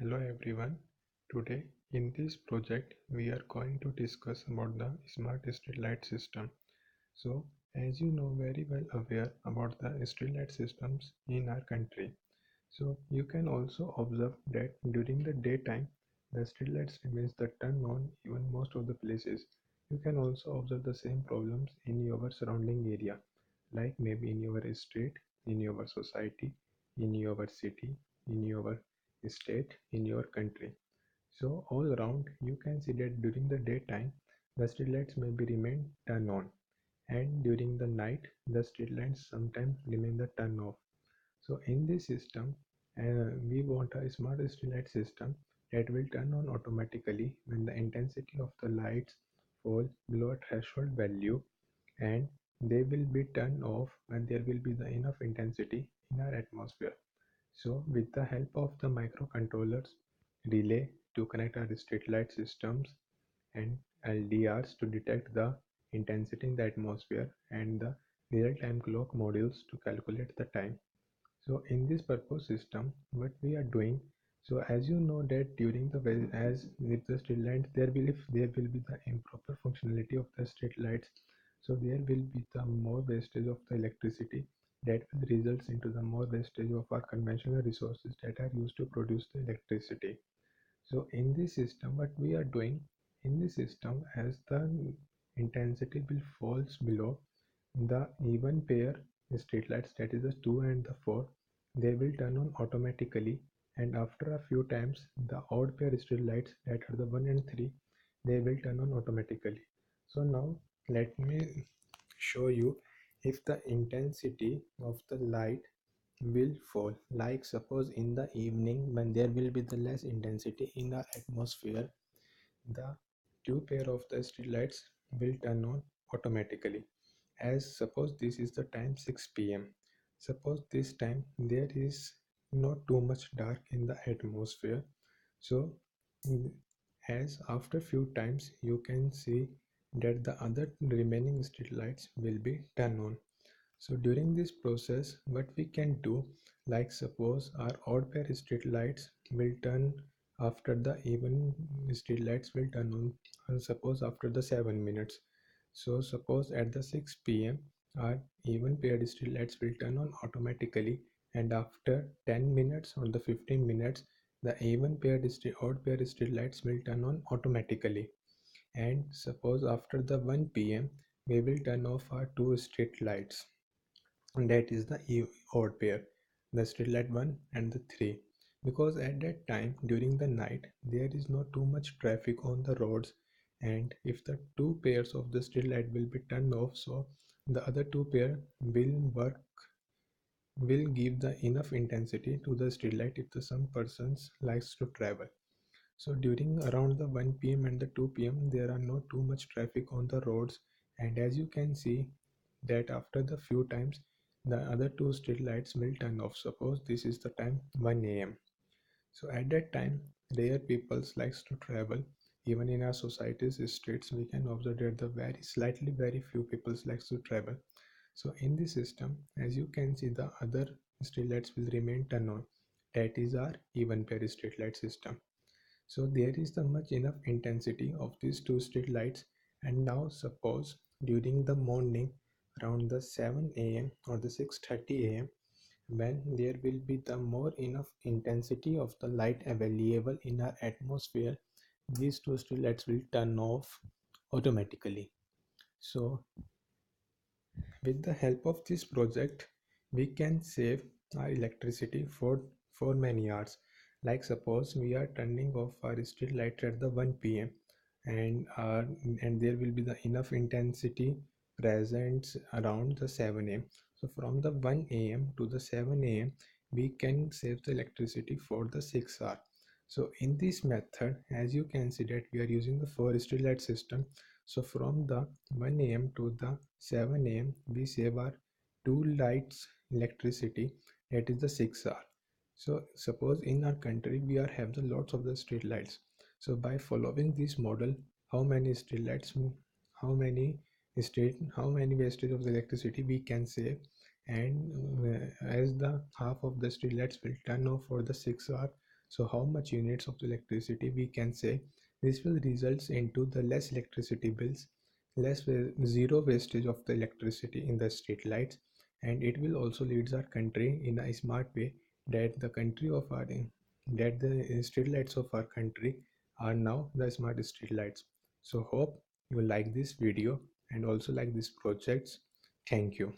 Hello everyone. Today in this project we are going to discuss about the smart street light system. So as you know very well aware about the street light systems in our country. So you can also observe that during the daytime the street lights remains the turn on even most of the places. You can also observe the same problems in your surrounding area, like maybe in your street, in your society, in your city, in your state, in your country. So all around you can see that during the daytime the streetlights may be remain turned on, and during the night the streetlights sometimes remain the turn off. So in this system, we want a smart streetlight system that will turn on automatically when the intensity of the lights fall below a threshold value, and they will be turned off when there will be the enough intensity in our atmosphere. So with the help of the microcontrollers, relay to connect our street light systems, and LDRs to detect the intensity in the atmosphere, and the real-time clock modules to calculate the time. So in this purpose system, what we are doing, so as you know that during the as with the street lights, there will be the improper functionality of the street lights. So there will be the more wastage of the electricity that will results into the more wastage of our conventional resources that are used to produce the electricity. So in this system, what we are doing in this system, as the intensity will falls below the even pair streetlights, that is the 2 and the 4, they will turn on automatically, and after a few times the odd pair streetlights, that are the 1 and 3, they will turn on automatically. So now let me show you if the intensity of the light will fall. Like suppose in the evening when there will be the less intensity in the atmosphere, the two pair of the streetlights will turn on automatically. As suppose this is the time 6 p.m. Suppose this time there is not too much dark in the atmosphere. So mm, as after few times you can see that the other remaining streetlights will be turned on. So during this process, what we can do, like suppose our odd pair street lights will turn after the even street lights will turn on, suppose after the 7 minutes. So suppose at the 6 p.m. our even paired street lights will turn on automatically, and after 10 minutes or the 15 minutes the even paired street odd pair street lights will turn on automatically. And suppose after the 1 p.m. we will turn off our two street lights, and that is the odd pair, the street light 1 and the 3, because at that time during the night there is not too much traffic on the roads, and if the two pairs of the street light will be turned off, so the other two pair will give the enough intensity to the street light if the some persons likes to travel. So during around the 1 p.m. and the 2 p.m. there are not too much traffic on the roads, and as you can see that after the few times the other two street lights will turn off. Suppose this is the time 1 a.m. So at that time rare people likes to travel. Even in our society's streets we can observe that the very few people likes to travel. So in this system, as you can see, the other street lights will remain turned on. That is our even pair street light system. So there is the much enough intensity of these two street lights. And now suppose during the morning around the 7 a.m. or the 6:30 a.m., when there will be the more enough intensity of the light available in our atmosphere, these two street lights will turn off automatically. So with the help of this project, we can save our electricity for many hours. Like suppose we are turning off our street light at the 1 p.m. and there will be the enough intensity present around the 7 a.m. So from the 1 a.m. to the 7 a.m. we can save the electricity for the 6 hour. So in this method, as you can see that we are using the four street light system. So from the 1 a.m. to the 7 a.m. we save our two lights electricity, that is the 6 hour. So suppose in our country we are have the lots of the street lights. So by following this model, how many street lights, how many wastage of the electricity we can save, and as the half of the street lights will turn off for the 6 hour, So how much units of electricity we can say this will result into the less electricity bills, zero wastage of the electricity in the street lights, and it will also leads our country in a smart way that the street lights of our country are now the smart street lights. So hope you like this video and also like these projects. Thank you.